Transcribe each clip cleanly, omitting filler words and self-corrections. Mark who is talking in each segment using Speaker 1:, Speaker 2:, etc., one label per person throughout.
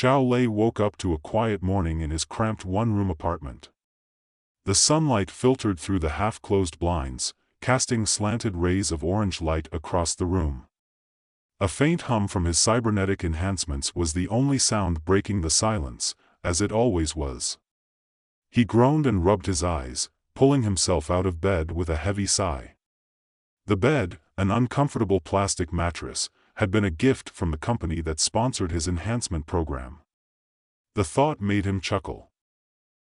Speaker 1: Xiao Lei woke up to a quiet morning in his cramped one-room apartment. The sunlight filtered through the half-closed blinds, casting slanted rays of orange light across the room. A faint hum from his cybernetic enhancements was the only sound breaking the silence, as it always was. He groaned and rubbed his eyes, pulling himself out of bed with a heavy sigh. The bed, an uncomfortable plastic mattress, had been a gift from the company that sponsored his enhancement program. The thought made him chuckle.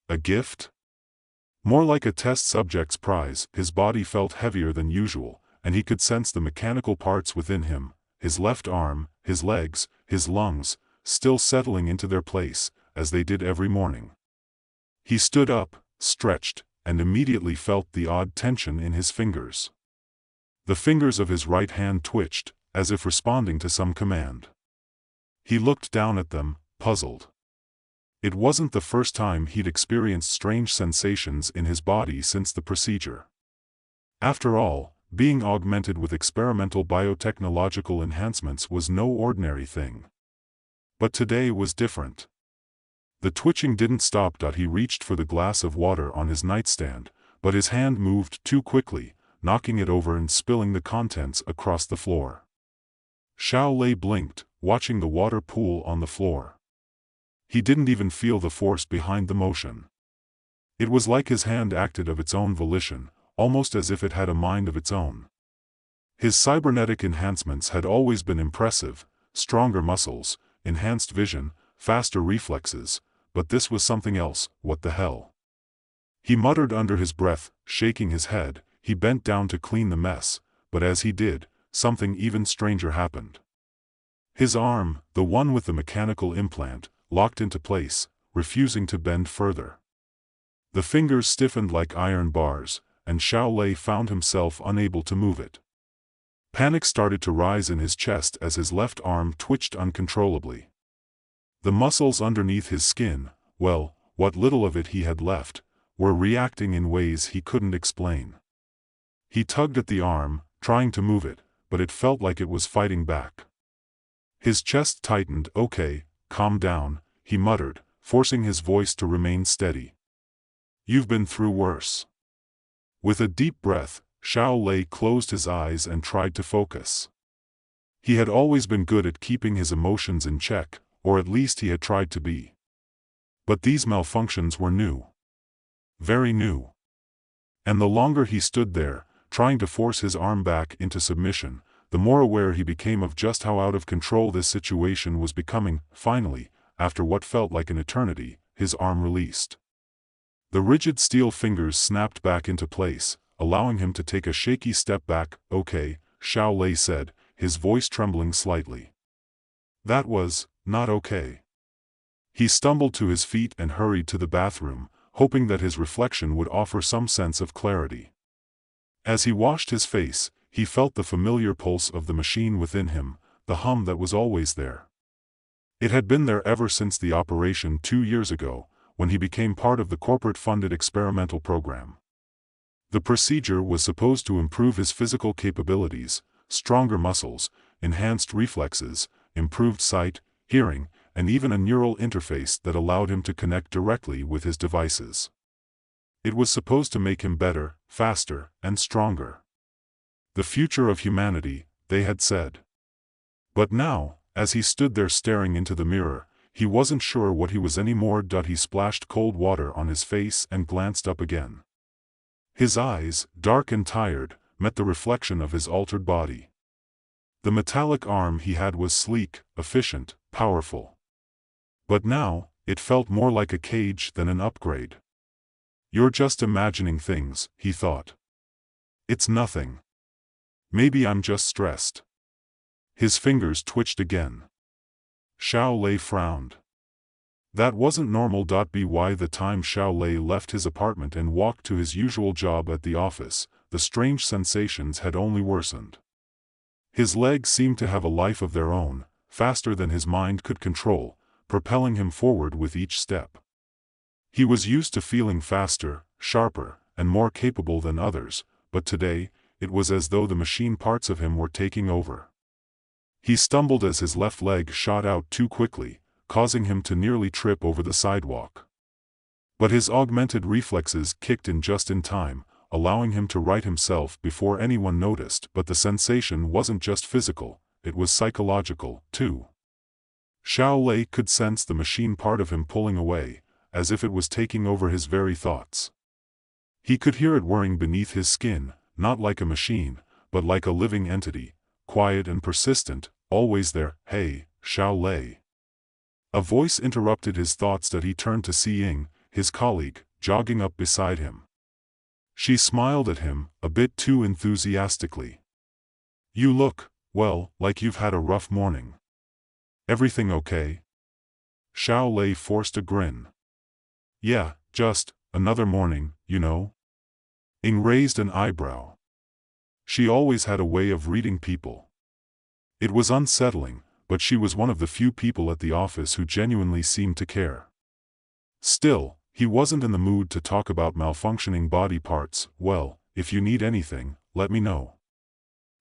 Speaker 1: A gift? More like a test subject's prize. His body felt heavier than usual, and he could sense the mechanical parts within him, his left arm, his legs, his lungs, still settling into their place, as they did every morning. He stood up, stretched, and immediately felt the odd tension in his fingers. The fingers of his right hand twitched, as if responding to some command. He looked down at them, puzzled. It wasn't the first time he'd experienced strange sensations in his body since the procedure. After all, being augmented with experimental biotechnological enhancements was no ordinary thing. But today was different. The twitching didn't stop. He reached for the glass of water on his nightstand, but his hand moved too quickly, knocking it over and spilling the contents across the floor. Xiao Lei blinked, watching the water pool on the floor. He didn't even feel the force behind the motion. It was like his hand acted of its own volition, almost as if it had a mind of its own. His cybernetic enhancements had always been impressive: stronger muscles, enhanced vision, faster reflexes, but this was something else. What the hell? He muttered under his breath, shaking his head. He bent down to clean the mess, but as he did, something even stranger happened. His arm, the one with the mechanical implant, locked into place, refusing to bend further. The fingers stiffened like iron bars, and Xiao Lei found himself unable to move it. Panic started to rise in his chest as his left arm twitched uncontrollably. The muscles underneath his skin, well, what little of it he had left, were reacting in ways he couldn't explain. He tugged at the arm, trying to move it, but it felt like it was fighting back. His chest tightened. "Okay, calm down," he muttered, forcing his voice to remain steady. "You've been through worse." With a deep breath, Xiao Lei closed his eyes and tried to focus. He had always been good at keeping his emotions in check, or at least he had tried to be. But these malfunctions were new. Very new. And the longer he stood there, trying to force his arm back into submission, the more aware he became of just how out of control this situation was becoming. Finally, after what felt like an eternity, his arm released. The rigid steel fingers snapped back into place, allowing him to take a shaky step back. "Okay," Xiao Lei said, his voice trembling slightly. That was not okay. He stumbled to his feet and hurried to the bathroom, hoping that his reflection would offer some sense of clarity. As he washed his face, he felt the familiar pulse of the machine within him, the hum that was always there. It had been there ever since the operation 2 years ago, when he became part of the corporate-funded experimental program. The procedure was supposed to improve his physical capabilities: stronger muscles, enhanced reflexes, improved sight, hearing, and even a neural interface that allowed him to connect directly with his devices. It was supposed to make him better, faster, and stronger. The future of humanity, they had said. But now, as he stood there staring into the mirror, he wasn't sure what he was anymore. He splashed cold water on his face and glanced up again. His eyes, dark and tired, met the reflection of his altered body. The metallic arm he had was sleek, efficient, powerful. But now, it felt more like a cage than an upgrade. "You're just imagining things," he thought. "It's nothing. Maybe I'm just stressed." His fingers twitched again. Xiao Lei frowned. That wasn't normal. By the time Xiao Lei left his apartment and walked to his usual job at the office, the strange sensations had only worsened. His legs seemed to have a life of their own, faster than his mind could control, propelling him forward with each step. He was used to feeling faster, sharper, and more capable than others, but today, it was as though the machine parts of him were taking over. He stumbled as his left leg shot out too quickly, causing him to nearly trip over the sidewalk. But his augmented reflexes kicked in just in time, allowing him to right himself before anyone noticed. But the sensation wasn't just physical, it was psychological, too. Xiao Lei could sense the machine part of him pulling away, as if it was taking over his very thoughts. He could hear it whirring beneath his skin, not like a machine, but like a living entity, quiet and persistent, always there. "Hey, Xiao Lei." A voice interrupted his thoughts that he turned to see Ying, his colleague, jogging up beside him. She smiled at him, a bit too enthusiastically. "You look, well, like you've had a rough morning. Everything okay?" Xiao Lei forced a grin. "Yeah, just another morning, you know." Ying raised an eyebrow. She always had a way of reading people. It was unsettling, but she was one of the few people at the office who genuinely seemed to care. Still, he wasn't in the mood to talk about malfunctioning body parts. "Well, if you need anything, let me know."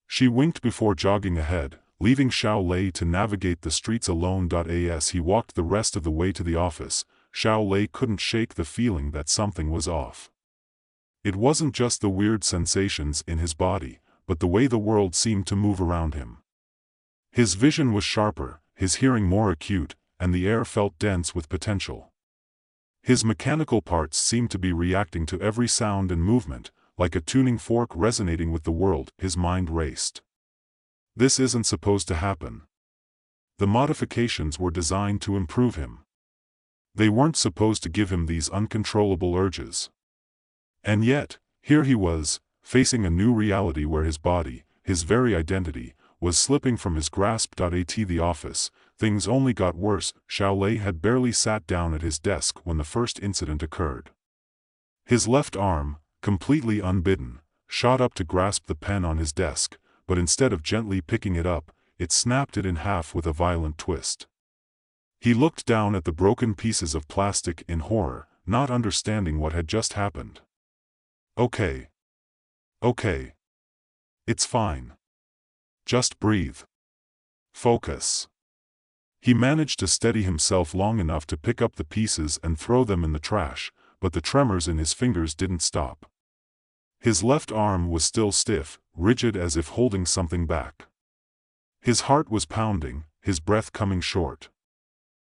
Speaker 1: She winked before jogging ahead, leaving Xiao Lei to navigate the streets alone. As he walked the rest of the way to the office, Xiao Lei couldn't shake the feeling that something was off. It wasn't just the weird sensations in his body, but the way the world seemed to move around him. His vision was sharper, his hearing more acute, and the air felt dense with potential. His mechanical parts seemed to be reacting to every sound and movement, like a tuning fork resonating with the world. His mind raced. This isn't supposed to happen. The modifications were designed to improve him. They weren't supposed to give him these uncontrollable urges. And yet, here he was, facing a new reality where his body, his very identity, was slipping from his grasp. At the office, things only got worse. Xiao Lei had barely sat down at his desk when the first incident occurred. His left arm, completely unbidden, shot up to grasp the pen on his desk, but instead of gently picking it up, it snapped it in half with a violent twist. He looked down at the broken pieces of plastic in horror, not understanding what had just happened. Okay. It's fine. Just breathe. Focus." He managed to steady himself long enough to pick up the pieces and throw them in the trash, but the tremors in his fingers didn't stop. His left arm was still stiff, rigid as if holding something back. His heart was pounding, his breath coming short.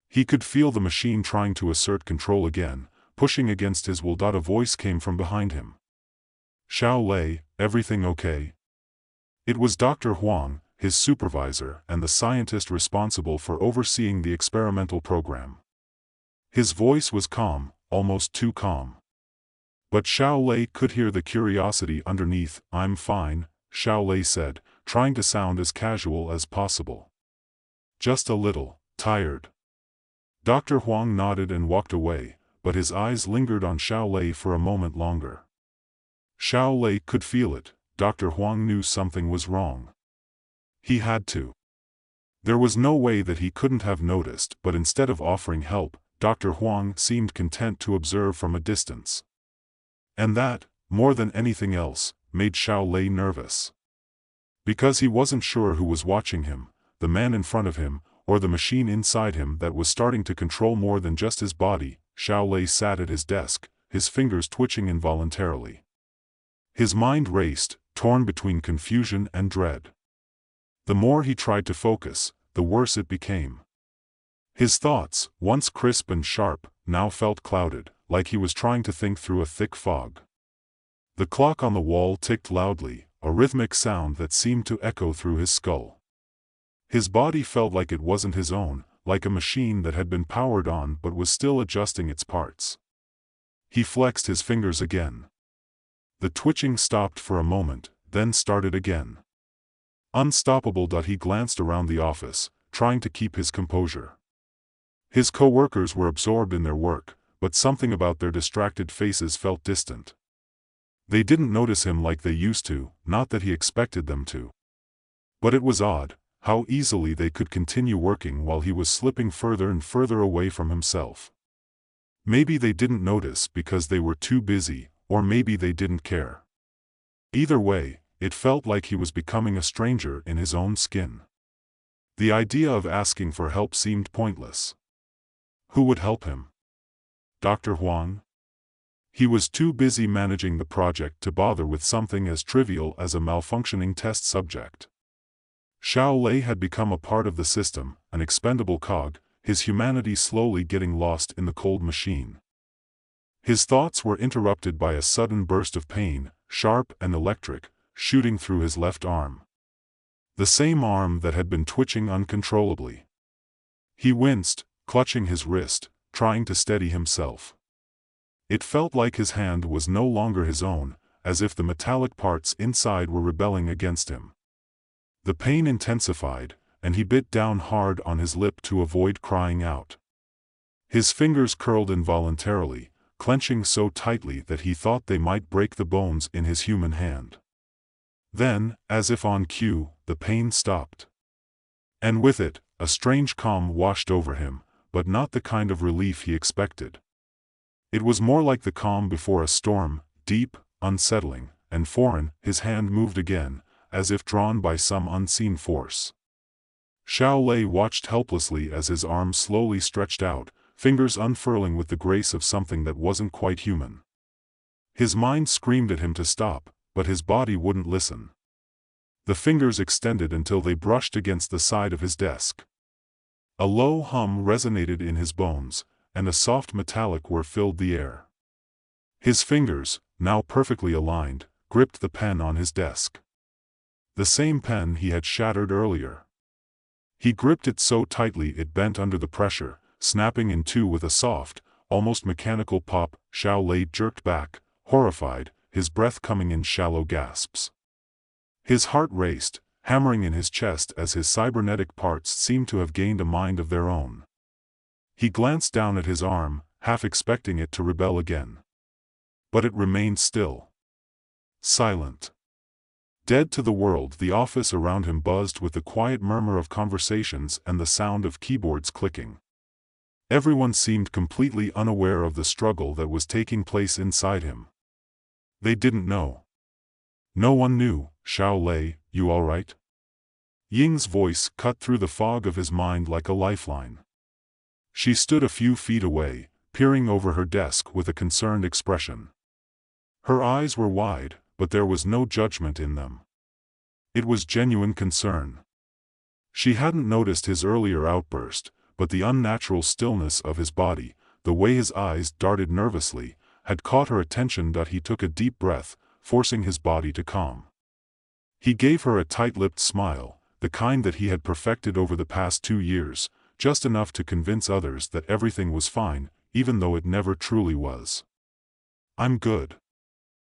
Speaker 1: He could feel the machine trying to assert control again, pushing against his will. A voice came from behind him. "Xiao Lei, everything okay?" It was Dr. Huang, his supervisor and the scientist responsible for overseeing the experimental program. His voice was calm, almost too calm. But Xiao Lei could hear the curiosity underneath. "I'm fine," Xiao Lei said, trying to sound as casual as possible. "Just a little tired." Dr. Huang nodded and walked away, but his eyes lingered on Xiao Lei for a moment longer. Xiao Lei could feel it. Dr. Huang knew something was wrong. He had to. There was no way that he couldn't have noticed, but instead of offering help, Dr. Huang seemed content to observe from a distance. And that, more than anything else, made Xiao Lei nervous. Because he wasn't sure who was watching him, the man in front of him, or the machine inside him that was starting to control more than just his body. Xiao Lei sat at his desk, his fingers twitching involuntarily. His mind raced, torn between confusion and dread. The more he tried to focus, the worse it became. His thoughts, once crisp and sharp, now felt clouded, like he was trying to think through a thick fog. The clock on the wall ticked loudly, a rhythmic sound that seemed to echo through his skull. His body felt like it wasn't his own, like a machine that had been powered on but was still adjusting its parts. He flexed his fingers again. The twitching stopped for a moment, then started again. Unstoppable. He glanced around the office, trying to keep his composure. His co-workers were absorbed in their work, but something about their distracted faces felt distant. They didn't notice him like they used to, not that he expected them to. But it was odd, how easily they could continue working while he was slipping further and further away from himself. Maybe they didn't notice because they were too busy, or maybe they didn't care. Either way, it felt like he was becoming a stranger in his own skin. The idea of asking for help seemed pointless. Who would help him? Dr. Huang? He was too busy managing the project to bother with something as trivial as a malfunctioning test subject. Xiao Lei had become a part of the system, an expendable cog, his humanity slowly getting lost in the cold machine. His thoughts were interrupted by a sudden burst of pain, sharp and electric, shooting through his left arm. The same arm that had been twitching uncontrollably. He winced, clutching his wrist, trying to steady himself. It felt like his hand was no longer his own, as if the metallic parts inside were rebelling against him. The pain intensified, and he bit down hard on his lip to avoid crying out. His fingers curled involuntarily, clenching so tightly that he thought they might break the bones in his human hand. Then, as if on cue, the pain stopped. And with it, a strange calm washed over him, but not the kind of relief he expected. It was more like the calm before a storm, deep, unsettling, and foreign. His hand moved again, as if drawn by some unseen force. Xiao Lei watched helplessly as his arm slowly stretched out, fingers unfurling with the grace of something that wasn't quite human. His mind screamed at him to stop, but his body wouldn't listen. The fingers extended until they brushed against the side of his desk. A low hum resonated in his bones, and a soft metallic whir filled the air. His fingers, now perfectly aligned, gripped the pen on his desk. The same pen he had shattered earlier. He gripped it so tightly it bent under the pressure, snapping in two with a soft, almost mechanical pop. Xiao Lei jerked back, horrified, his breath coming in shallow gasps. His heart raced, hammering in his chest as his cybernetic parts seemed to have gained a mind of their own. He glanced down at his arm, half expecting it to rebel again. But it remained still. Silent. Dead to the world. The office around him buzzed with the quiet murmur of conversations and the sound of keyboards clicking. Everyone seemed completely unaware of the struggle that was taking place inside him. They didn't know. No one knew. Xiao Lei, you all right? Ying's voice cut through the fog of his mind like a lifeline. She stood a few feet away, peering over her desk with a concerned expression. Her eyes were wide, but there was no judgment in them. It was genuine concern. She hadn't noticed his earlier outburst, but the unnatural stillness of his body, the way his eyes darted nervously, had caught her attention. He took a deep breath, forcing his body to calm. He gave her a tight-lipped smile, the kind that he had perfected over the past 2 years, just enough to convince others that everything was fine, even though it never truly was. I'm good.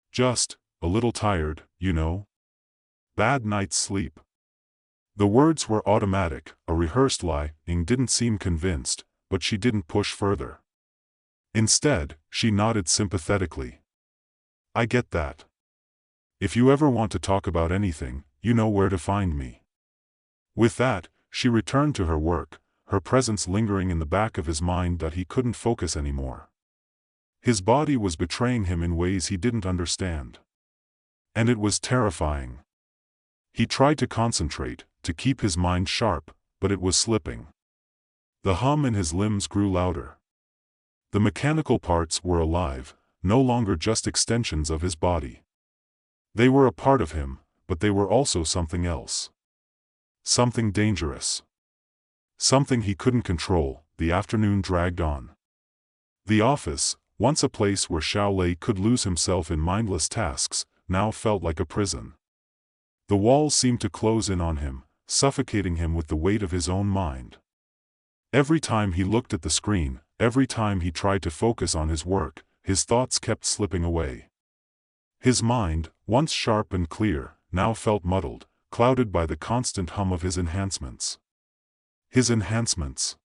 Speaker 1: Just a little tired, you know. Bad night's sleep. The words were automatic, a rehearsed lie. Ying didn't seem convinced, but she didn't push further. Instead, she nodded sympathetically. I get that. If you ever want to talk about anything, you know where to find me. With that, she returned to her work, her presence lingering in the back of his mind. He couldn't focus anymore. His body was betraying him in ways he didn't understand. And it was terrifying. He tried to concentrate, to keep his mind sharp, but it was slipping. The hum in his limbs grew louder. The mechanical parts were alive, no longer just extensions of his body. They were a part of him, but they were also something else. Something dangerous. Something he couldn't control. The afternoon dragged on. The office, once a place where Xiao Lei could lose himself in mindless tasks, now felt like a prison. The walls seemed to close in on him, suffocating him with the weight of his own mind. Every time he looked at the screen, every time he tried to focus on his work, his thoughts kept slipping away. His mind, once sharp and clear, now felt muddled, clouded by the constant hum of his enhancements. His enhancements.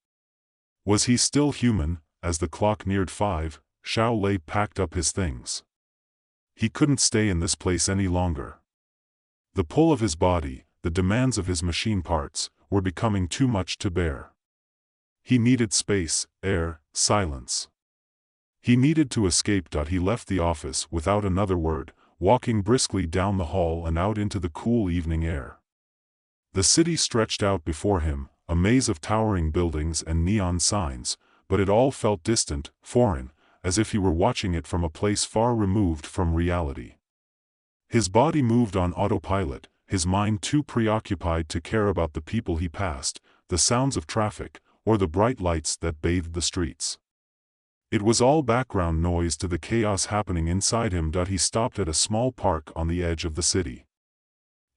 Speaker 1: Was he still human? As the clock neared 5, Xiao Lei packed up his things. He couldn't stay in this place any longer. The pull of his body, the demands of his machine parts, were becoming too much to bear. He needed space, air, silence. He needed to escape. He left the office without another word, walking briskly down the hall and out into the cool evening air. The city stretched out before him, a maze of towering buildings and neon signs, but it all felt distant, foreign, as if he were watching it from a place far removed from reality. His body moved on autopilot, his mind too preoccupied to care about the people he passed, the sounds of traffic, or the bright lights that bathed the streets. It was all background noise to the chaos happening inside him. He stopped at a small park on the edge of the city.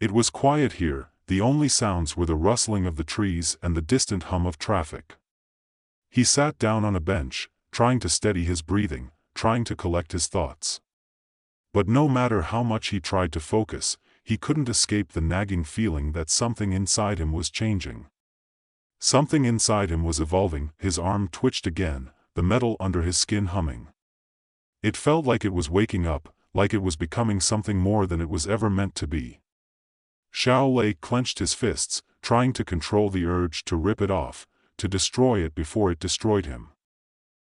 Speaker 1: It was quiet here, the only sounds were the rustling of the trees and the distant hum of traffic. He sat down on a bench, trying to steady his breathing, trying to collect his thoughts. But no matter how much he tried to focus, he couldn't escape the nagging feeling that something inside him was changing. Something inside him was evolving. His arm twitched again, the metal under his skin humming. It felt like it was waking up, like it was becoming something more than it was ever meant to be. Xiao Lei clenched his fists, trying to control the urge to rip it off, to destroy it before it destroyed him.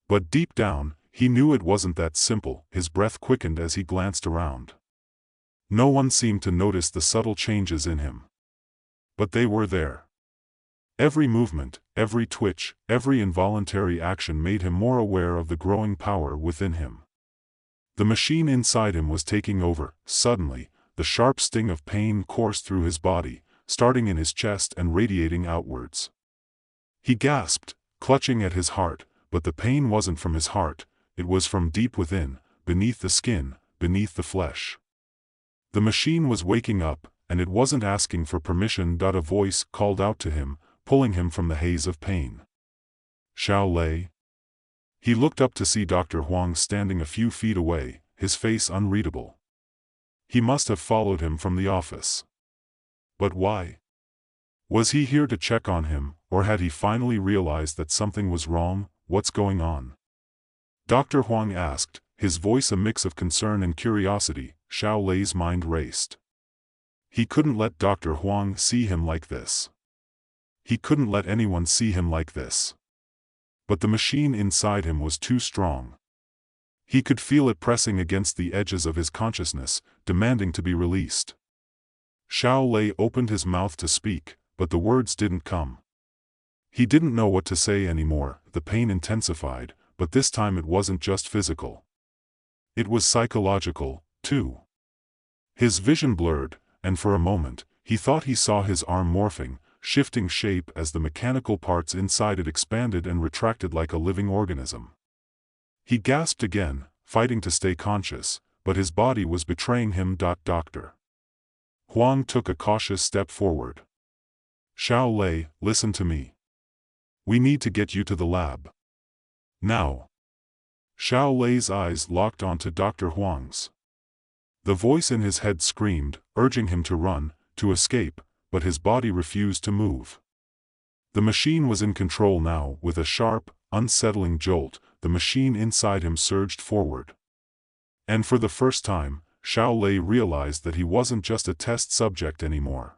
Speaker 1: But deep down, he knew it wasn't that simple. His breath quickened as he glanced around. No one seemed to notice the subtle changes in him. But they were there. Every movement, every twitch, every involuntary action made him more aware of the growing power within him. The machine inside him was taking over. Suddenly, the sharp sting of pain coursed through his body, starting in his chest and radiating outwards. He gasped, clutching at his heart, but the pain wasn't from his heart, it was from deep within, beneath the skin, beneath the flesh. The machine was waking up, and it wasn't asking for permission. A voice called out to him, pulling him from the haze of pain. Xiao Lei? He looked up to see Dr. Huang standing a few feet away, his face unreadable. He must have followed him from the office. But why? Was he here to check on him, or had he finally realized that something was wrong? What's going on? Dr. Huang asked, his voice a mix of concern and curiosity. Xiao Lei's mind raced. He couldn't let Dr. Huang see him like this. He couldn't let anyone see him like this. But the machine inside him was too strong. He could feel it pressing against the edges of his consciousness, demanding to be released. Xiao Lei opened his mouth to speak, but the words didn't come. He didn't know what to say anymore. The pain intensified, but this time it wasn't just physical. It was psychological, too. His vision blurred, and for a moment, he thought he saw his arm morphing, shifting shape as the mechanical parts inside it expanded and retracted like a living organism. He gasped again, fighting to stay conscious, but his body was betraying him. Dr. Huang took a cautious step forward. Xiao Lei, listen to me. We need to get you to the lab. Now. Xiao Lei's eyes locked onto Dr. Huang's. The voice in his head screamed, urging him to run, to escape, but his body refused to move. The machine was in control now. With a sharp, unsettling jolt, the machine inside him surged forward. And for the first time, Xiao Lei realized that he wasn't just a test subject anymore.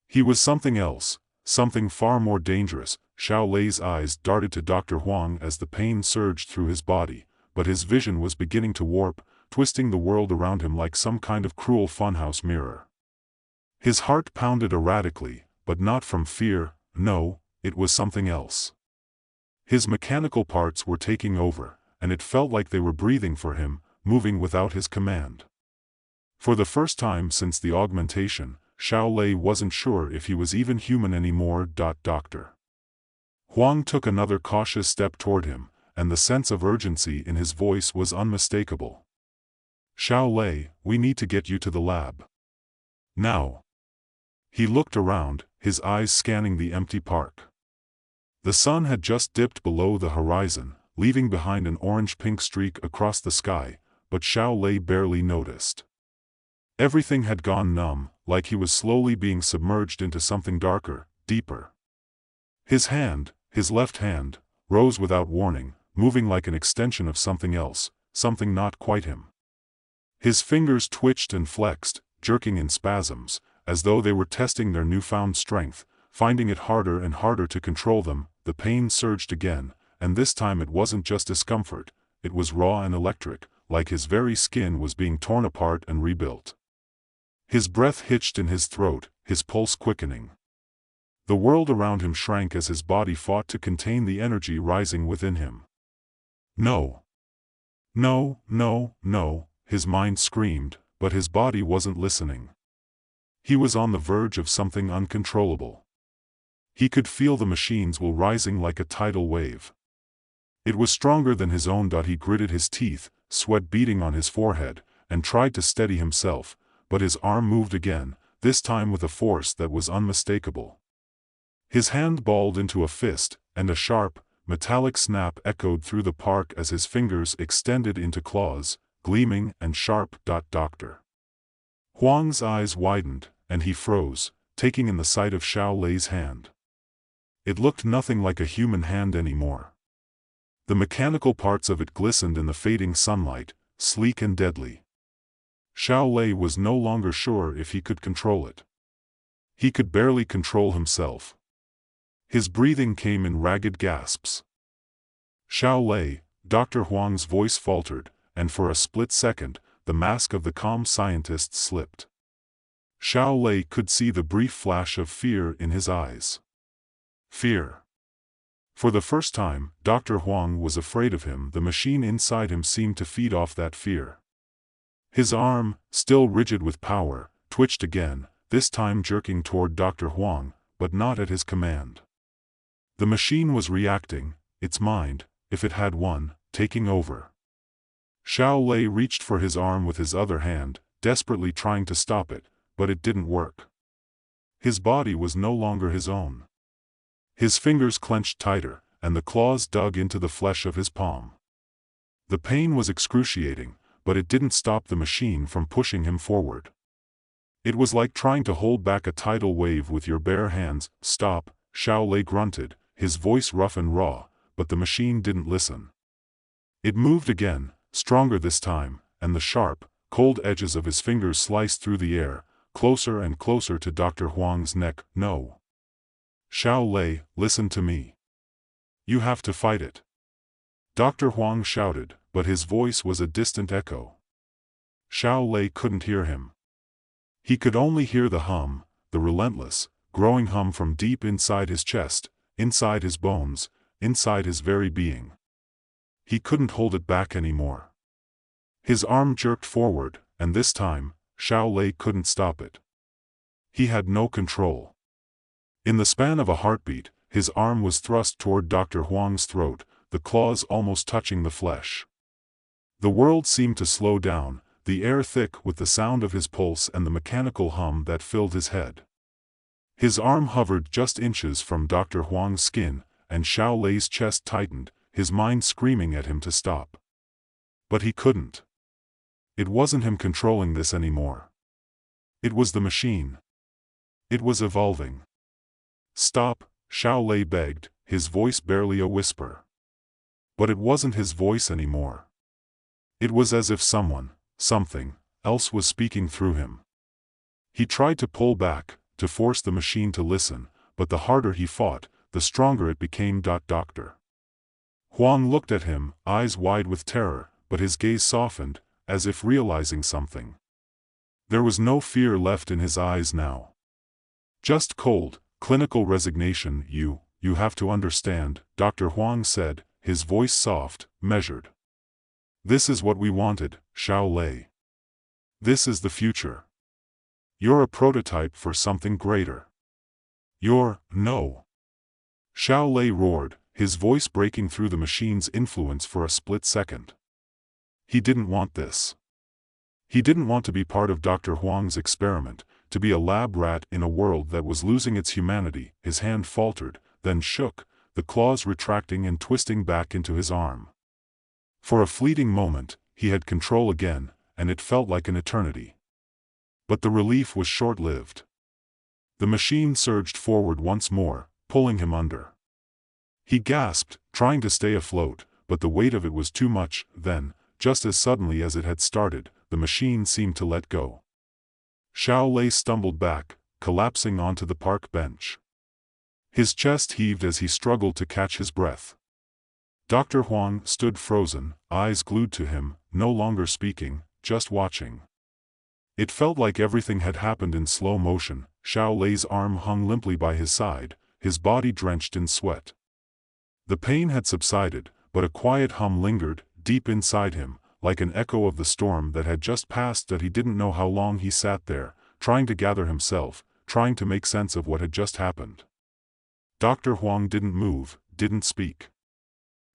Speaker 1: He was something else, something far more dangerous. Xiao Lei's eyes darted to Dr. Huang as the pain surged through his body, but his vision was beginning to warp, twisting the world around him like some kind of cruel funhouse mirror. His heart pounded erratically, but not from fear. No, it was something else. His mechanical parts were taking over, and it felt like they were breathing for him, moving without his command. For the first time since the augmentation, Xiao Lei wasn't sure if he was even human anymore. Dr. Huang took another cautious step toward him, and the sense of urgency in his voice was unmistakable. Xiao Lei, we need to get you to the lab. Now. He looked around, his eyes scanning the empty park. The sun had just dipped below the horizon, leaving behind an orange-pink streak across the sky, but Xiao Lei barely noticed. Everything had gone numb, like he was slowly being submerged into something darker, deeper. His hand, his left hand, rose without warning, moving like an extension of something else, something not quite him. His fingers twitched and flexed, jerking in spasms, as though they were testing their newfound strength, finding it harder and harder to control them. The pain surged again, and this time it wasn't just discomfort, it was raw and electric, like his very skin was being torn apart and rebuilt. His breath hitched in his throat, his pulse quickening. The world around him shrank as his body fought to contain the energy rising within him. No. No, no, no, his mind screamed, but his body wasn't listening. He was on the verge of something uncontrollable. He could feel the machines will rising like a tidal wave. It was stronger than his own. He gritted his teeth, sweat beading on his forehead, and tried to steady himself, but his arm moved again, this time with a force that was unmistakable. His hand balled into a fist, and a sharp, metallic snap echoed through the park as his fingers extended into claws, gleaming and sharp. Dr. Huang's eyes widened, and he froze, taking in the sight of Xiao Lei's hand. It looked nothing like a human hand anymore. The mechanical parts of it glistened in the fading sunlight, sleek and deadly. Xiao Lei was no longer sure if he could control it. He could barely control himself. His breathing came in ragged gasps. Xiao Lei, Dr. Huang's voice faltered, and for a split second, the mask of the calm scientist slipped. Xiao Lei could see the brief flash of fear in his eyes. Fear. For the first time, Dr. Huang was afraid of him. The machine inside him seemed to feed off that fear. His arm, still rigid with power, twitched again, this time jerking toward Dr. Huang, but not at his command. The machine was reacting, its mind, if it had one, taking over. Xiao Lei reached for his arm with his other hand, desperately trying to stop it, but it didn't work. His body was no longer his own. His fingers clenched tighter, and the claws dug into the flesh of his palm. The pain was excruciating, but it didn't stop the machine from pushing him forward. It was like trying to hold back a tidal wave with your bare hands. Stop, Xiao Lei grunted, his voice rough and raw, but the machine didn't listen. It moved again, stronger this time, and the sharp, cold edges of his fingers sliced through the air, closer and closer to Dr. Huang's neck. No. Xiao Lei, listen to me. You have to fight it. Dr. Huang shouted, but his voice was a distant echo. Xiao Lei couldn't hear him. He could only hear the hum, the relentless, growing hum from deep inside his chest, inside his bones, inside his very being. He couldn't hold it back anymore. His arm jerked forward, and this time, Xiao Lei couldn't stop it. He had no control. In the span of a heartbeat, his arm was thrust toward Dr. Huang's throat, the claws almost touching the flesh. The world seemed to slow down, the air thick with the sound of his pulse and the mechanical hum that filled his head. His arm hovered just inches from Dr. Huang's skin, and Xiao Lei's chest tightened, his mind screaming at him to stop. But he couldn't. It wasn't him controlling this anymore. It was the machine. It was evolving. Stop, Xiao Lei begged, his voice barely a whisper. But it wasn't his voice anymore. It was as if someone, something, else was speaking through him. He tried to pull back, to force the machine to listen, but the harder he fought, the stronger it became. Dr. Huang looked at him, eyes wide with terror, but his gaze softened, as if realizing something. There was no fear left in his eyes now. Just cold, clinical resignation. You have to understand, Dr. Huang said, his voice soft, measured. This is what we wanted, Xiao Lei. This is the future. You're a prototype for something greater. No. Xiao Lei roared, his voice breaking through the machine's influence for a split second. He didn't want this. He didn't want to be part of Dr. Huang's experiment, to be a lab rat in a world that was losing its humanity. His hand faltered, then shook, the claws retracting and twisting back into his arm. For a fleeting moment, he had control again, and it felt like an eternity. But the relief was short-lived. The machine surged forward once more, pulling him under. He gasped, trying to stay afloat, but the weight of it was too much. Then, just as suddenly as it had started, the machine seemed to let go. Xiao Lei stumbled back, collapsing onto the park bench. His chest heaved as he struggled to catch his breath. Dr. Huang stood frozen, eyes glued to him, no longer speaking, just watching. It felt like everything had happened in slow motion. Xiao Lei's arm hung limply by his side, his body drenched in sweat. The pain had subsided, but a quiet hum lingered, deep inside him, like an echo of the storm that had just passed. That he didn't know how long he sat there, trying to gather himself, trying to make sense of what had just happened. Dr. Huang didn't move, didn't speak.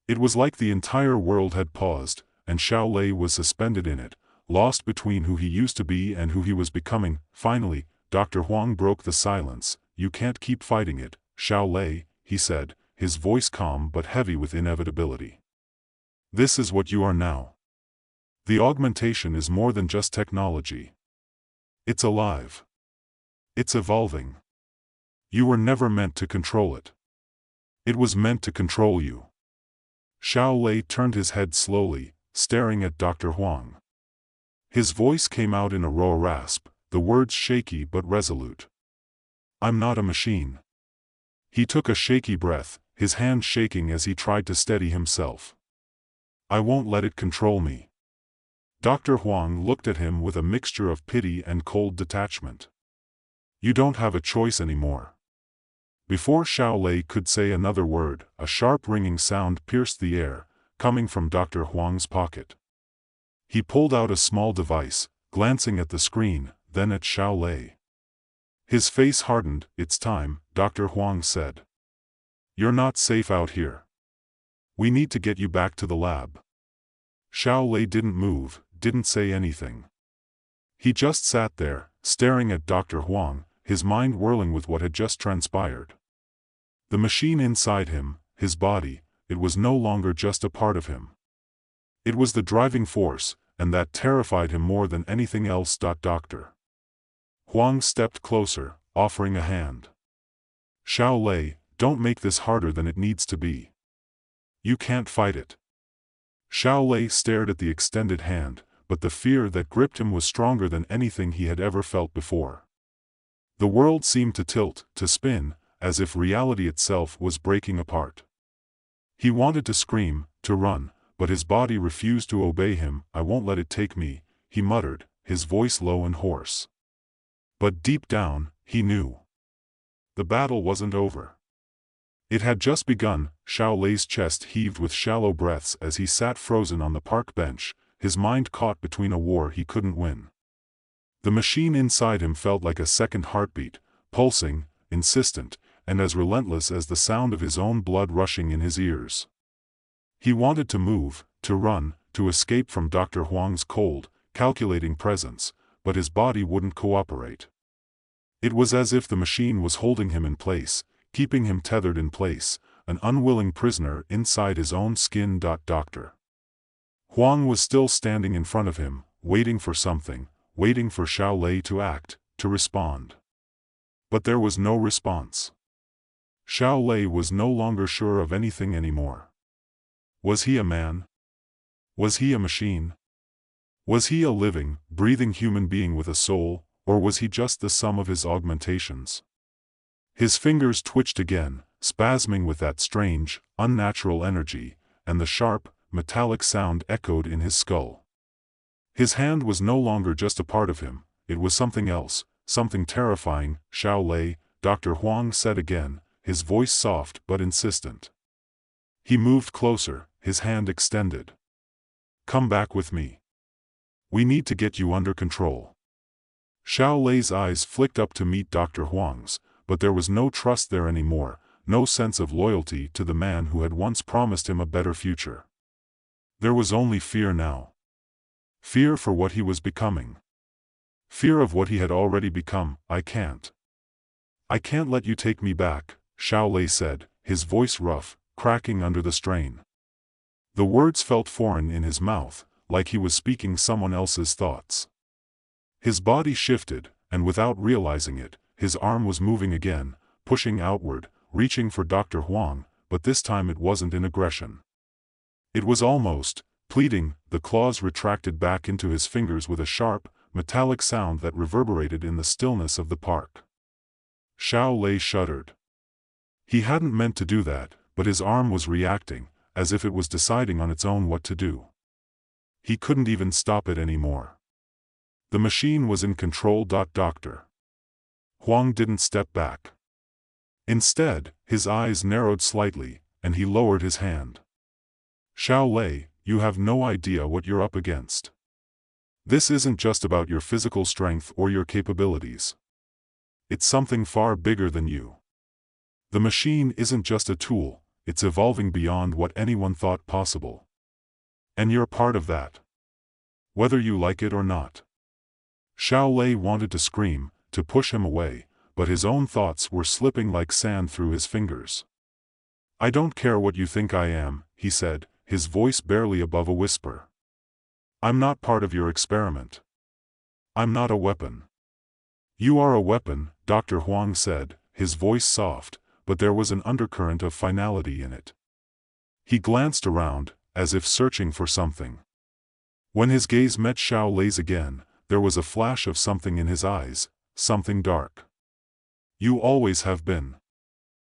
Speaker 1: It was like the entire world had paused, and Xiao Lei was suspended in it, lost between who he used to be and who he was becoming. Finally, Dr. Huang broke the silence. "You can't keep fighting it, Xiao Lei," he said, his voice calm but heavy with inevitability. "This is what you are now. The augmentation is more than just technology. It's alive. It's evolving. You were never meant to control it. It was meant to control you." Xiao Lei turned his head slowly, staring at Dr. Huang. His voice came out in a raw rasp, the words shaky but resolute. "I'm not a machine." He took a shaky breath, his hand shaking as he tried to steady himself. "I won't let it control me." Dr. Huang looked at him with a mixture of pity and cold detachment. "You don't have a choice anymore." Before Xiao Lei could say another word, a sharp ringing sound pierced the air, coming from Dr. Huang's pocket. He pulled out a small device, glancing at the screen, then at Xiao Lei. His face hardened. "It's time," Dr. Huang said. "You're not safe out here. We need to get you back to the lab." Xiao Lei didn't move, didn't say anything. He just sat there, staring at Dr. Huang, his mind whirling with what had just transpired. The machine inside him, his body, it was no longer just a part of him. It was the driving force, and that terrified him more than anything else. Dr. Huang stepped closer, offering a hand. "Xiao Lei, don't make this harder than it needs to be. You can't fight it." Xiao Lei stared at the extended hand, but the fear that gripped him was stronger than anything he had ever felt before. The world seemed to tilt, to spin, as if reality itself was breaking apart. He wanted to scream, to run, but his body refused to obey him. "I won't let it take me," he muttered, his voice low and hoarse. But deep down, he knew. The battle wasn't over. It had just begun. Xiao Lei's chest heaved with shallow breaths as he sat frozen on the park bench, his mind caught between a war he couldn't win. The machine inside him felt like a second heartbeat, pulsing, insistent, and as relentless as the sound of his own blood rushing in his ears. He wanted to move, to run, to escape from Dr. Huang's cold, calculating presence, but his body wouldn't cooperate. It was as if the machine was holding him in place, keeping him tethered in place, an unwilling prisoner inside his own skin. Dr. Huang was still standing in front of him, waiting for something, waiting for Xiao Lei to act, to respond. But there was no response. Xiao Lei was no longer sure of anything anymore. Was he a man? Was he a machine? Was he a living, breathing human being with a soul, or was he just the sum of his augmentations? His fingers twitched again, spasming with that strange, unnatural energy, and the sharp, metallic sound echoed in his skull. His hand was no longer just a part of him, it was something else, something terrifying. "Xiao Lei," Dr. Huang said again, his voice soft but insistent. He moved closer, his hand extended. "Come back with me. We need to get you under control." Xiao Lei's eyes flicked up to meet Dr. Huang's, but there was no trust there anymore, no sense of loyalty to the man who had once promised him a better future. There was only fear now. Fear for what he was becoming. Fear of what he had already become. I can't let you take me back," Xiao Lei said, his voice rough, cracking under the strain. The words felt foreign in his mouth, like he was speaking someone else's thoughts. His body shifted, and without realizing it, his arm was moving again, pushing outward, reaching for Dr. Huang, but this time it wasn't in aggression. It was almost pleading. The claws retracted back into his fingers with a sharp, metallic sound that reverberated in the stillness of the park. Xiao Lei shuddered. He hadn't meant to do that, but his arm was reacting, as if it was deciding on its own what to do. He couldn't even stop it anymore. The machine was in control. Dr. Huang didn't step back. Instead, his eyes narrowed slightly, and he lowered his hand. Xiao Lei, you have no idea what you're up against. This isn't just about your physical strength or your capabilities. It's something far bigger than you. The machine isn't just a tool, it's evolving beyond what anyone thought possible. And you're part of that. Whether you like it or not. Xiao Lei wanted to scream, to push him away, but his own thoughts were slipping like sand through his fingers. I don't care what you think I am, he said, his voice barely above a whisper. I'm not part of your experiment. I'm not a weapon. You are a weapon, Dr. Huang said, his voice soft, but there was an undercurrent of finality in it. He glanced around, as if searching for something. When his gaze met Xiao Lei's again, there was a flash of something in his eyes, something dark. You always have been.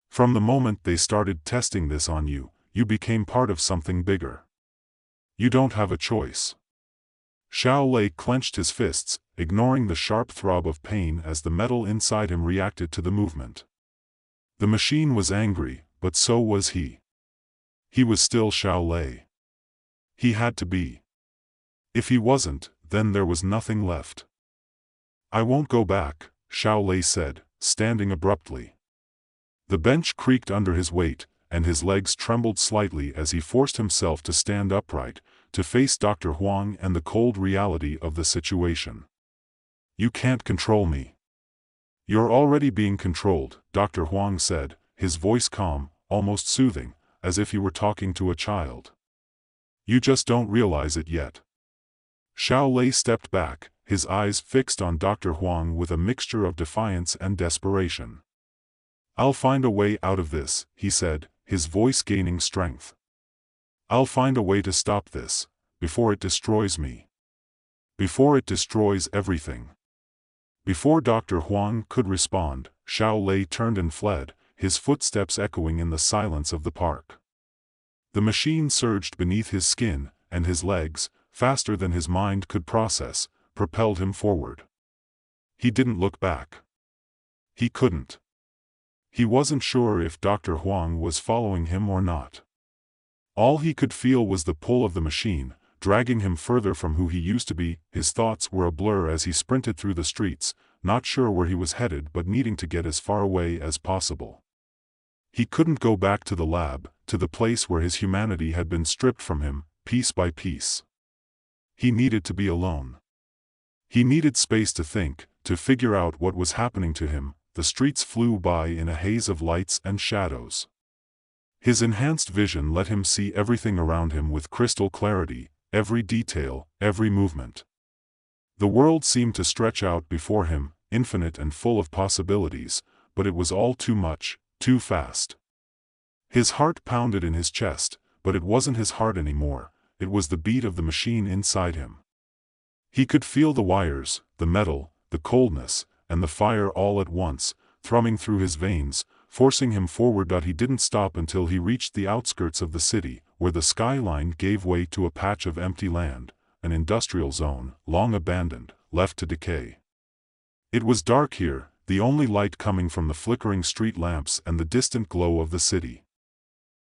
Speaker 1: From the moment they started testing this on you, you became part of something bigger. You don't have a choice. Xiao Lei clenched his fists, ignoring the sharp throb of pain as the metal inside him reacted to the movement. The machine was angry, but so was he. He was still Xiao Lei. He had to be. If he wasn't, then there was nothing left. I won't go back, Xiao Lei said, standing abruptly. The bench creaked under his weight, and his legs trembled slightly as he forced himself to stand upright, to face Dr. Huang and the cold reality of the situation. You can't control me. You're already being controlled, Dr. Huang said, his voice calm, almost soothing, as if he were talking to a child. You just don't realize it yet. Xiao Lei stepped back, his eyes fixed on Dr. Huang with a mixture of defiance and desperation. I'll find a way out of this, he said, his voice gaining strength. I'll find a way to stop this, before it destroys me. Before it destroys everything. Before Dr. Huang could respond, Xiao Lei turned and fled, his footsteps echoing in the silence of the park. The machine surged beneath his skin, and his legs, faster than his mind could process, propelled him forward. He didn't look back. He couldn't. He wasn't sure if Dr. Huang was following him or not. All he could feel was the pull of the machine, dragging him further from who he used to be. His thoughts were a blur as he sprinted through the streets, not sure where he was headed but needing to get as far away as possible. He couldn't go back to the lab, to the place where his humanity had been stripped from him, piece by piece. He needed to be alone. He needed space to think, to figure out what was happening to him. The streets flew by in a haze of lights and shadows. His enhanced vision let him see everything around him with crystal clarity, every detail, every movement. The world seemed to stretch out before him, infinite and full of possibilities, but it was all too much, too fast. His heart pounded in his chest, but it wasn't his heart anymore, it was the beat of the machine inside him. He could feel the wires, the metal, the coldness, and the fire all at once, thrumming through his veins, forcing him forward. He didn't stop until he reached the outskirts of the city, where the skyline gave way to a patch of empty land, an industrial zone, long abandoned, left to decay. It was dark here, the only light coming from the flickering street lamps and the distant glow of the city.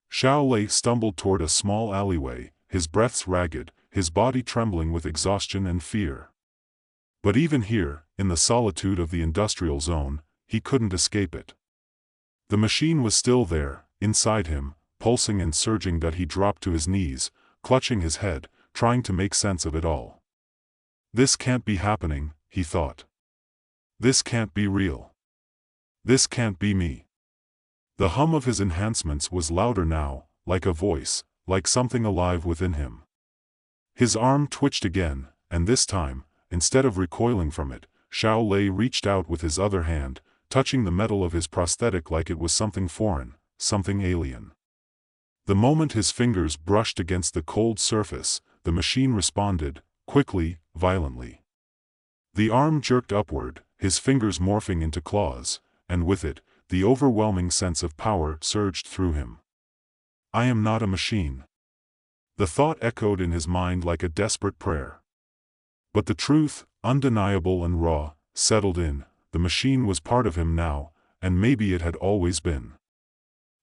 Speaker 1: Xiao Lei stumbled toward a small alleyway, his breaths ragged, his body trembling with exhaustion and fear. But even here, in the solitude of the industrial zone, he couldn't escape it. The machine was still there, inside him, pulsing and surging. He dropped to his knees, clutching his head, trying to make sense of it all. This can't be happening, he thought. This can't be real. This can't be me. The hum of his enhancements was louder now, like a voice, like something alive within him. His arm twitched again, and this time, instead of recoiling from it, Xiao Lei reached out with his other hand, touching the metal of his prosthetic like it was something foreign, something alien. The moment his fingers brushed against the cold surface, the machine responded, quickly, violently. The arm jerked upward, his fingers morphing into claws, and with it, the overwhelming sense of power surged through him. I am not a machine. The thought echoed in his mind like a desperate prayer. But the truth, undeniable and raw, settled in, the machine was part of him now, and maybe it had always been.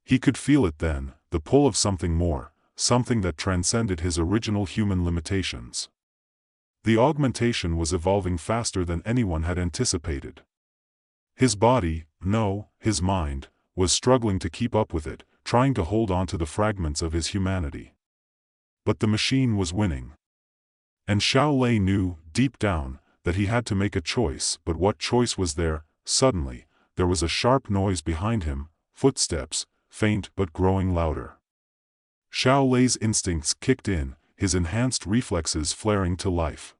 Speaker 1: He could feel it then, the pull of something more, something that transcended his original human limitations. The augmentation was evolving faster than anyone had anticipated. His body, no, his mind, was struggling to keep up with it, trying to hold on to the fragments of his humanity. But the machine was winning. And Xiao Lei knew, deep down, that he had to make a choice, but what choice was there? Suddenly, there was a sharp noise behind him, footsteps, faint but growing louder. Xiao Lei's instincts kicked in, his enhanced reflexes flaring to life.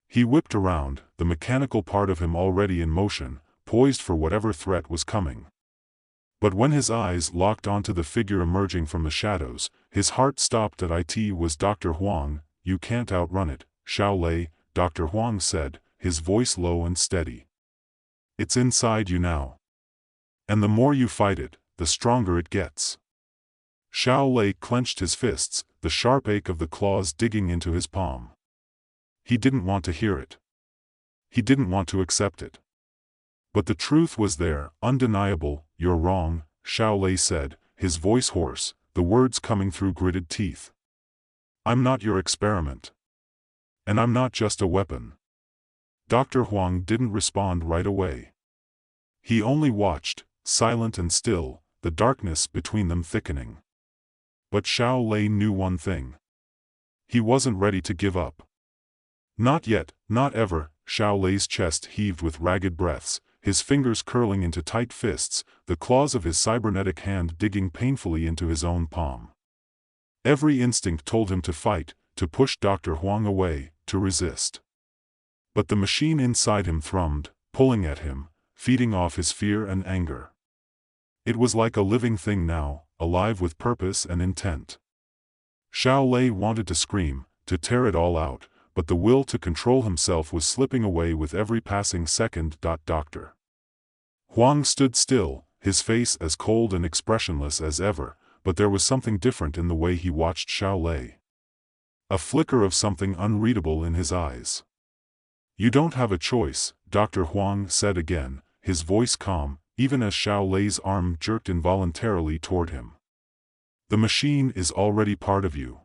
Speaker 1: He whipped around, the mechanical part of him already in motion, poised for whatever threat was coming. But when his eyes locked onto the figure emerging from the shadows, his heart stopped. It was Dr. Huang. "You can't outrun it, Xiao Lei," Dr. Huang said, his voice low and steady. "It's inside you now. And the more you fight it, the stronger it gets." Xiao Lei clenched his fists, the sharp ache of the claws digging into his palm. He didn't want to hear it. He didn't want to accept it. But the truth was there, undeniable. "You're wrong," Xiao Lei said, his voice hoarse, the words coming through gritted teeth. "I'm not your experiment. And I'm not just a weapon." Dr. Huang didn't respond right away. He only watched, silent and still, the darkness between them thickening. But Xiao Lei knew one thing. He wasn't ready to give up. Not yet, not ever. Xiao Lei's chest heaved with ragged breaths, his fingers curling into tight fists, the claws of his cybernetic hand digging painfully into his own palm. Every instinct told him to fight, to push Dr. Huang away, to resist. But the machine inside him thrummed, pulling at him, feeding off his fear and anger. It was like a living thing now, alive with purpose and intent. Xiao Lei wanted to scream, to tear it all out, but the will to control himself was slipping away with every passing second. Dr. Huang stood still, his face as cold and expressionless as ever, but there was something different in the way he watched Xiao Lei. A flicker of something unreadable in his eyes. "You don't have a choice," Dr. Huang said again, his voice calm, even as Xiao Lei's arm jerked involuntarily toward him. "The machine is already part of you.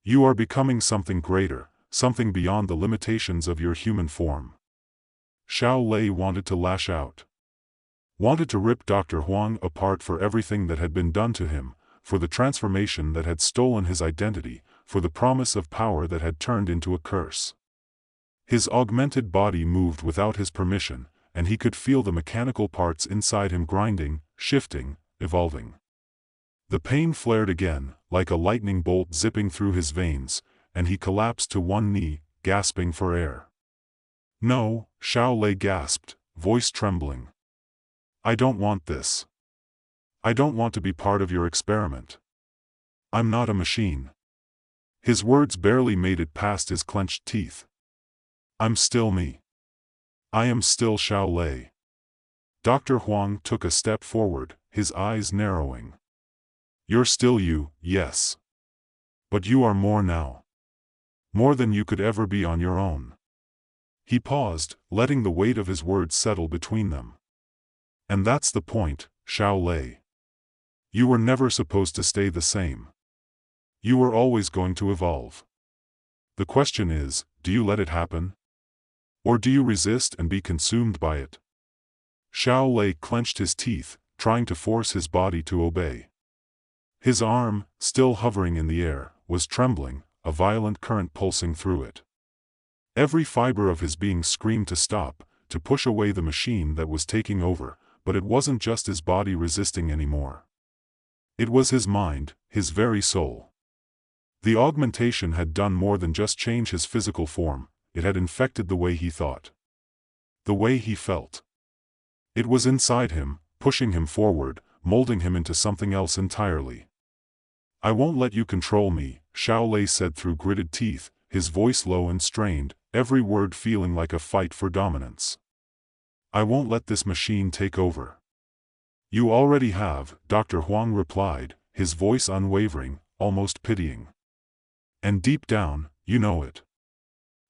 Speaker 1: You are becoming something greater, something beyond the limitations of your human form." Xiao Lei wanted to lash out. Wanted to rip Dr. Huang apart for everything that had been done to him, for the transformation that had stolen his identity, for the promise of power that had turned into a curse. His augmented body moved without his permission, and he could feel the mechanical parts inside him grinding, shifting, evolving. The pain flared again, like a lightning bolt zipping through his veins, and he collapsed to one knee, gasping for air. "No," Xiao Lei gasped, voice trembling. "I don't want this. I don't want to be part of your experiment. I'm not a machine." His words barely made it past his clenched teeth. "I'm still me. I am still Xiao Lei." Dr. Huang took a step forward, his eyes narrowing. "You're still you, yes. But you are more now. More than you could ever be on your own." He paused, letting the weight of his words settle between them. "And that's the point, Xiao Lei. You were never supposed to stay the same. You were always going to evolve. The question is, do you let it happen? Or do you resist and be consumed by it?" Xiao Lei clenched his teeth, trying to force his body to obey. His arm, still hovering in the air, was trembling, a violent current pulsing through it. Every fiber of his being screamed to stop, to push away the machine that was taking over, but it wasn't just his body resisting anymore. It was his mind, his very soul. The augmentation had done more than just change his physical form, it had infected the way he thought. The way he felt. It was inside him, pushing him forward, molding him into something else entirely. "I won't let you control me," Xiao Lei said through gritted teeth, his voice low and strained, every word feeling like a fight for dominance. "I won't let this machine take over." "You already have," Dr. Huang replied, his voice unwavering, almost pitying. "And deep down, you know it.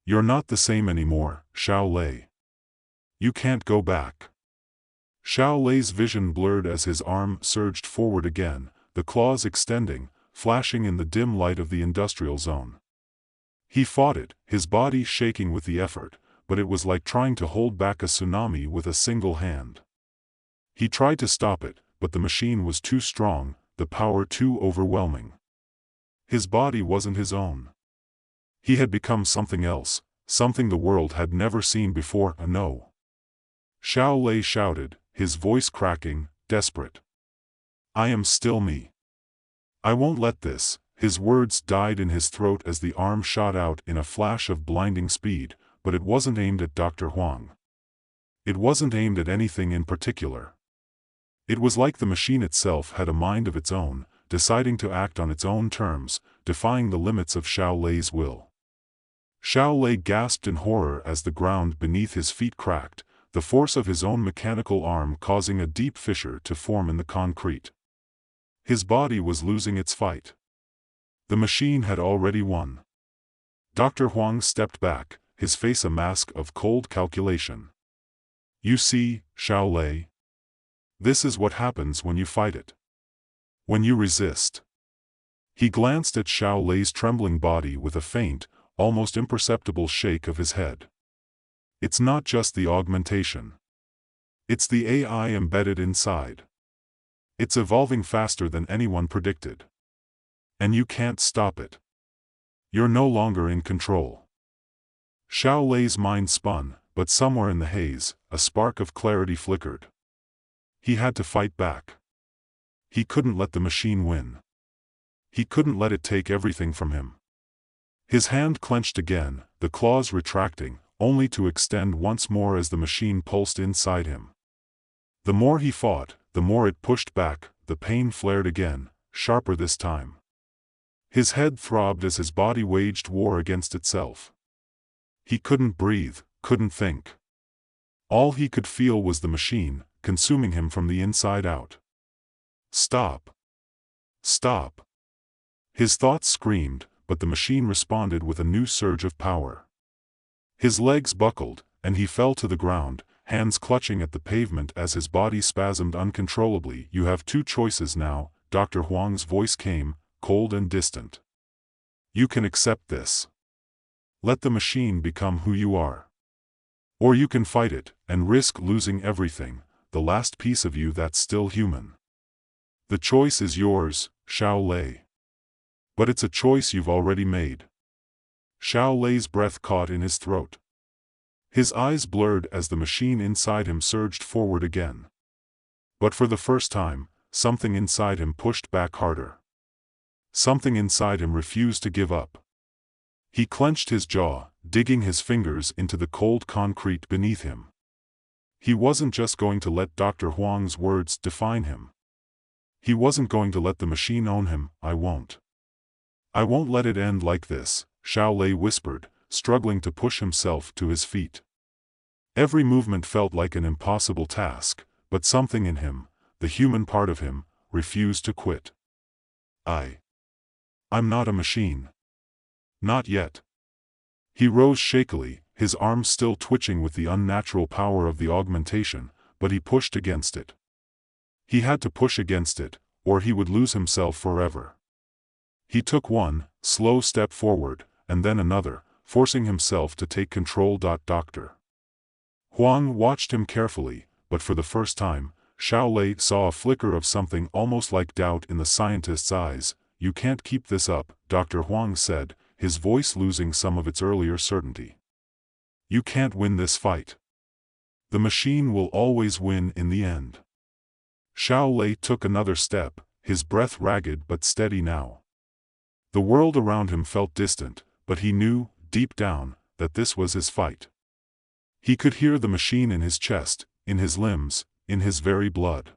Speaker 1: You're not the same anymore, Xiao Lei. You can't go back. Xiao Lei's vision blurred as his arm surged forward again, the claws extending, flashing in the dim light of the industrial zone. He fought it, his body shaking with the effort, but it was like trying to hold back a tsunami with a single hand. He tried to stop it, but the machine was too strong, the power too overwhelming. His body wasn't his own. He had become something else, something the world had never seen before. No. Xiao Lei shouted, his voice cracking, desperate. I am still me. I won't let this. His words died in his throat as the arm shot out in a flash of blinding speed, but it wasn't aimed at Dr. Huang. It wasn't aimed at anything in particular. It was like the machine itself had a mind of its own, deciding to act on its own terms, defying the limits of Xiao Lei's will. Xiao Lei gasped in horror as the ground beneath his feet cracked, the force of his own mechanical arm causing a deep fissure to form in the concrete. His body was losing its fight. The machine had already won. Dr. Huang stepped back, his face a mask of cold calculation. You see, Xiao Lei? This is what happens when you fight it. When you resist. He glanced at Xiao Lei's trembling body with a faint, almost imperceptible shake of his head. It's not just the augmentation. It's the AI embedded inside. It's evolving faster than anyone predicted. And you can't stop it. You're no longer in control. Xiao Lei's mind spun, but somewhere in the haze, a spark of clarity flickered. He had to fight back. He couldn't let the machine win. He couldn't let it take everything from him. His hand clenched again, the claws retracting, only to extend once more as the machine pulsed inside him. The more he fought, the more it pushed back, the pain flared again, sharper this time. His head throbbed as his body waged war against itself. He couldn't breathe, couldn't think. All he could feel was the machine, consuming him from the inside out. Stop. Stop. His thoughts screamed, but the machine responded with a new surge of power. His legs buckled, and he fell to the ground, hands clutching at the pavement as his body spasmed uncontrollably. You have two choices now, Dr. Huang's voice came, cold and distant. You can accept this. Let the machine become who you are. Or you can fight it, and risk losing everything, the last piece of you that's still human. The choice is yours, Xiao Lei. But it's a choice you've already made. Xiao Lei's breath caught in his throat. His eyes blurred as the machine inside him surged forward again. But for the first time, something inside him pushed back harder. Something inside him refused to give up. He clenched his jaw, digging his fingers into the cold concrete beneath him. He wasn't just going to let Dr. Huang's words define him. He wasn't going to let the machine own him. I won't. I won't let it end like this, Xiao Lei whispered, struggling to push himself to his feet. Every movement felt like an impossible task, but something in him, the human part of him, refused to quit. I'm not a machine. Not yet. He rose shakily, his arms still twitching with the unnatural power of the augmentation, but he pushed against it. He had to push against it, or he would lose himself forever. He took one slow step forward, and then another, forcing himself to take control. Dr. Huang watched him carefully, but for the first time, Xiao Lei saw a flicker of something almost like doubt in the scientist's eyes. You can't keep this up, Dr. Huang said, his voice losing some of its earlier certainty. You can't win this fight. The machine will always win in the end. Xiao Lei took another step, his breath ragged but steady now. The world around him felt distant, but he knew, deep down, that this was his fight. He could hear the machine in his chest, in his limbs, in his very blood.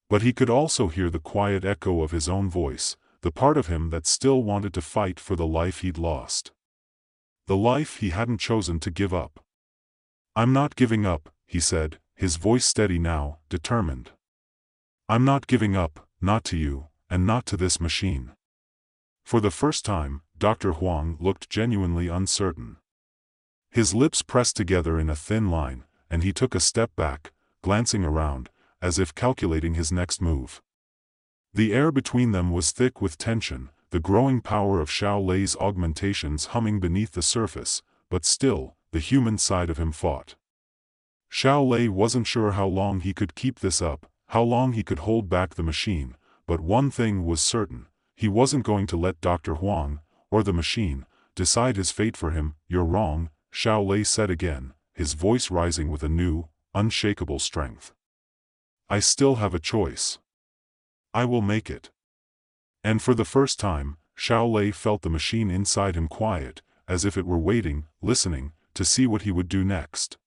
Speaker 1: But he could also hear the quiet echo of his own voice, the part of him that still wanted to fight for the life he'd lost. The life he hadn't chosen to give up. I'm not giving up, he said, his voice steady now, determined. I'm not giving up, not to you, and not to this machine. For the first time, Dr. Huang looked genuinely uncertain. His lips pressed together in a thin line, and he took a step back, glancing around, as if calculating his next move. The air between them was thick with tension, the growing power of Xiao Lei's augmentations humming beneath the surface, but still, the human side of him fought. Xiao Lei wasn't sure how long he could keep this up, how long he could hold back the machine, but one thing was certain: he wasn't going to let Dr. Huang, or the machine, decide his fate for him. "You're wrong," Xiao Lei said again, his voice rising with a new, unshakable strength. "I still have a choice. I will make it." And for the first time, Xiao Lei felt the machine inside him quiet, as if it were waiting, listening, to see what he would do next.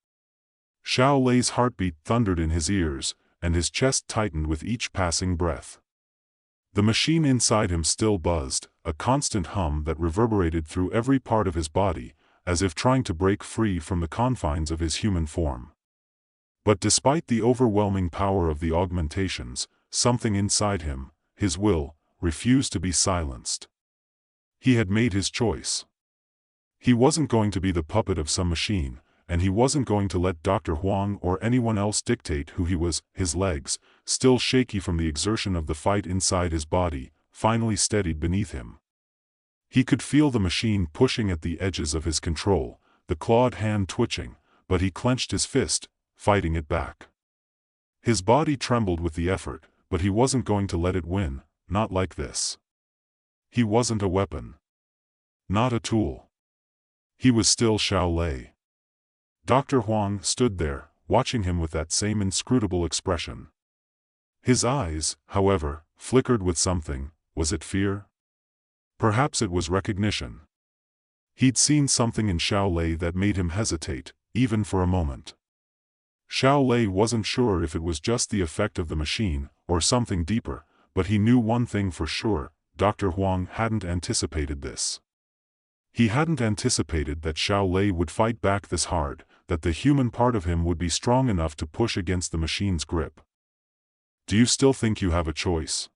Speaker 1: Xiao Lei's heartbeat thundered in his ears, and his chest tightened with each passing breath. The machine inside him still buzzed, a constant hum that reverberated through every part of his body, as if trying to break free from the confines of his human form. But despite the overwhelming power of the augmentations, something inside him, his will, refused to be silenced. He had made his choice. He wasn't going to be the puppet of some machine, and he wasn't going to let Dr. Huang or anyone else dictate who he was. His legs, still shaky from the exertion of the fight inside his body, finally steadied beneath him. He could feel the machine pushing at the edges of his control, the clawed hand twitching, but he clenched his fist, fighting it back. His body trembled with the effort, but he wasn't going to let it win, not like this. He wasn't a weapon. Not a tool. He was still Xiao Lei. Dr. Huang stood there, watching him with that same inscrutable expression. His eyes, however, flickered with something. Was it fear? Perhaps it was recognition. He'd seen something in Xiao Lei that made him hesitate, even for a moment. Xiao Lei wasn't sure if it was just the effect of the machine, or something deeper, but he knew one thing for sure: Dr. Huang hadn't anticipated this. He hadn't anticipated that Xiao Lei would fight back this hard, that the human part of him would be strong enough to push against the machine's grip. "Do you still think you have a choice?"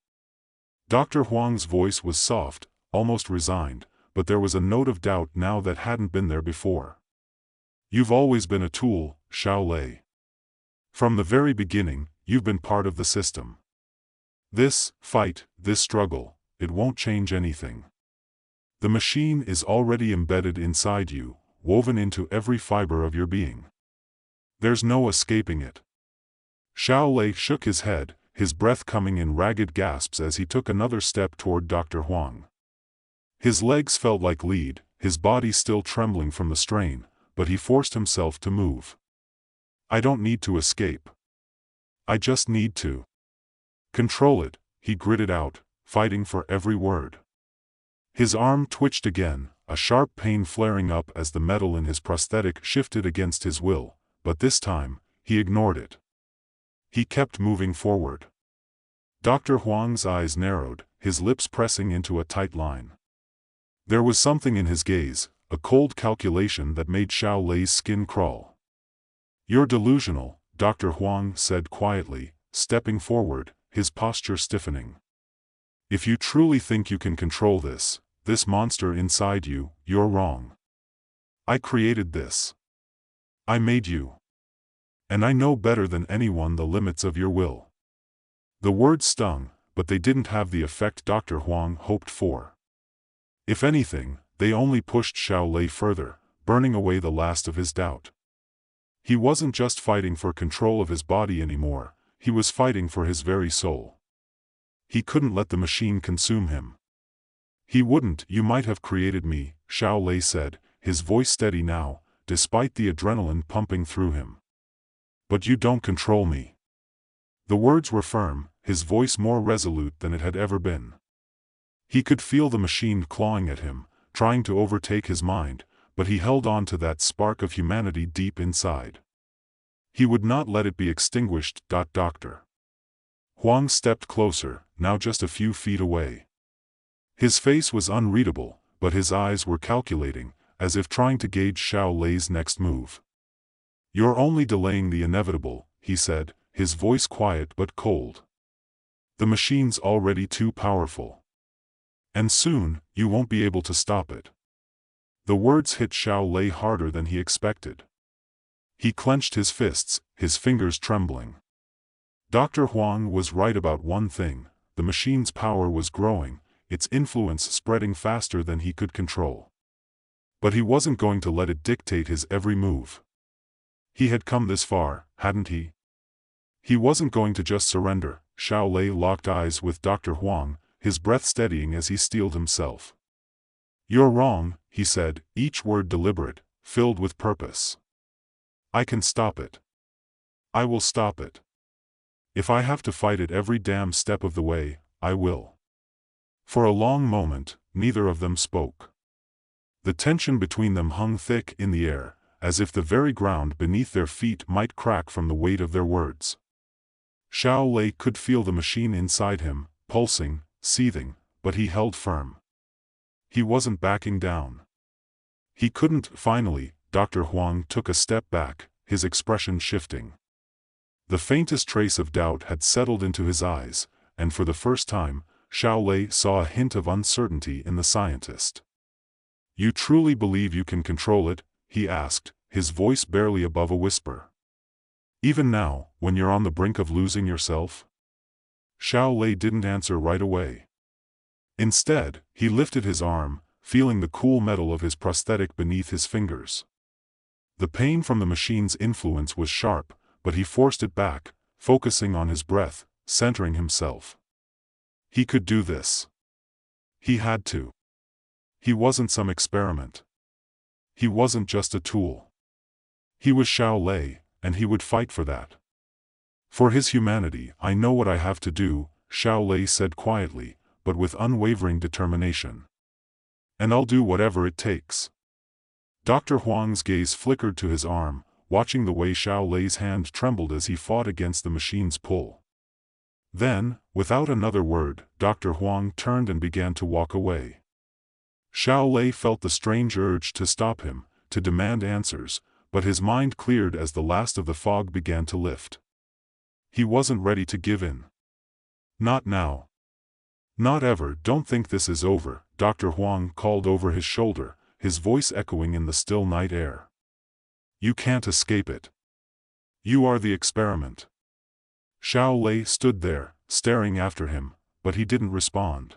Speaker 1: Dr. Huang's voice was soft, almost resigned, but there was a note of doubt now that hadn't been there before. "You've always been a tool, Xiao Lei. From the very beginning, you've been part of the system. This fight, this struggle, it won't change anything. The machine is already embedded inside you, woven into every fiber of your being. There's no escaping it." Xiao Lei shook his head, his breath coming in ragged gasps as he took another step toward Dr. Huang. His legs felt like lead, his body still trembling from the strain, but he forced himself to move. "I don't need to escape. I just need to control it," he gritted out, fighting for every word. His arm twitched again, a sharp pain flaring up as the metal in his prosthetic shifted against his will, but this time, he ignored it. He kept moving forward. Dr. Huang's eyes narrowed, his lips pressing into a tight line. There was something in his gaze, a cold calculation that made Xiao Lei's skin crawl. "You're delusional," Dr. Huang said quietly, stepping forward, his posture stiffening. "If you truly think you can control this monster inside you, you're wrong. I created this. I made you. And I know better than anyone the limits of your will." The words stung, but they didn't have the effect Dr. Huang hoped for. If anything, they only pushed Xiao Lei further, burning away the last of his doubt. He wasn't just fighting for control of his body anymore, he was fighting for his very soul. He couldn't let the machine consume him. "He wouldn't." "You might have created me," Xiao Lei said, his voice steady now, despite the adrenaline pumping through him. "But you don't control me." The words were firm, his voice more resolute than it had ever been. He could feel the machine clawing at him, trying to overtake his mind, but he held on to that spark of humanity deep inside. He would not let it be extinguished. Dr. Huang stepped closer, now just a few feet away. His face was unreadable, but his eyes were calculating, as if trying to gauge Xiao Lei's next move. "You're only delaying the inevitable," he said, his voice quiet but cold. "The machine's already too powerful. And soon, you won't be able to stop it." The words hit Xiao Lei harder than he expected. He clenched his fists, his fingers trembling. Dr. Huang was right about one thing: the machine's power was growing, its influence spreading faster than he could control. But he wasn't going to let it dictate his every move. He had come this far, hadn't he? He wasn't going to just surrender. Xiao Lei locked eyes with Dr. Huang, his breath steadying as he steeled himself. "You're wrong," he said, each word deliberate, filled with purpose. "I can stop it. I will stop it. If I have to fight it every damn step of the way, I will." For a long moment, neither of them spoke. The tension between them hung thick in the air, as if the very ground beneath their feet might crack from the weight of their words. Xiao Lei could feel the machine inside him, pulsing, seething, but he held firm. He wasn't backing down. He couldn't. Finally, Dr. Huang took a step back, his expression shifting. The faintest trace of doubt had settled into his eyes, and for the first time, Xiao Lei saw a hint of uncertainty in the scientist. "You truly believe you can control it?" he asked, his voice barely above a whisper. "Even now, when you're on the brink of losing yourself?" Xiao Lei didn't answer right away. Instead, he lifted his arm, feeling the cool metal of his prosthetic beneath his fingers. The pain from the machine's influence was sharp, but he forced it back, focusing on his breath, centering himself. He could do this. He had to. He wasn't some experiment. He wasn't just a tool. He was Xiao Lei, and he would fight for that. "For his humanity, I know what I have to do," Xiao Lei said quietly, but with unwavering determination. "And I'll do whatever it takes." Dr. Huang's gaze flickered to his arm, watching the way Xiao Lei's hand trembled as he fought against the machine's pull. Then, without another word, Dr. Huang turned and began to walk away. Xiao Lei felt the strange urge to stop him, to demand answers, but his mind cleared as the last of the fog began to lift. He wasn't ready to give in. Not now. Not ever. "Don't think this is over," Dr. Huang called over his shoulder, his voice echoing in the still night air. "You can't escape it. You are the experiment." Xiao Lei stood there, staring after him, but he didn't respond.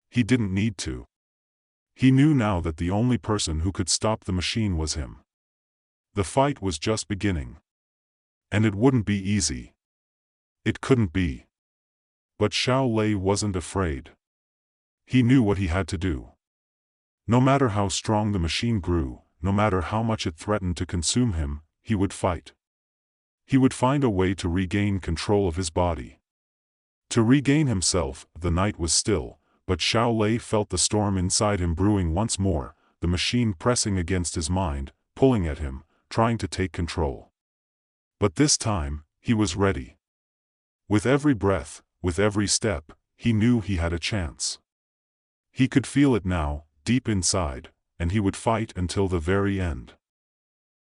Speaker 1: He didn't need to. He knew now that the only person who could stop the machine was him. The fight was just beginning. And it wouldn't be easy. It couldn't be. But Xiao Lei wasn't afraid. He knew what he had to do. No matter how strong the machine grew, no matter how much it threatened to consume him, he would fight. He would find a way to regain control of his body. To regain himself. The night was still, but Xiao Lei felt the storm inside him brewing once more, the machine pressing against his mind, pulling at him, trying to take control. But this time, he was ready. With every breath, with every step, he knew he had a chance. He could feel it now, deep inside, and he would fight until the very end.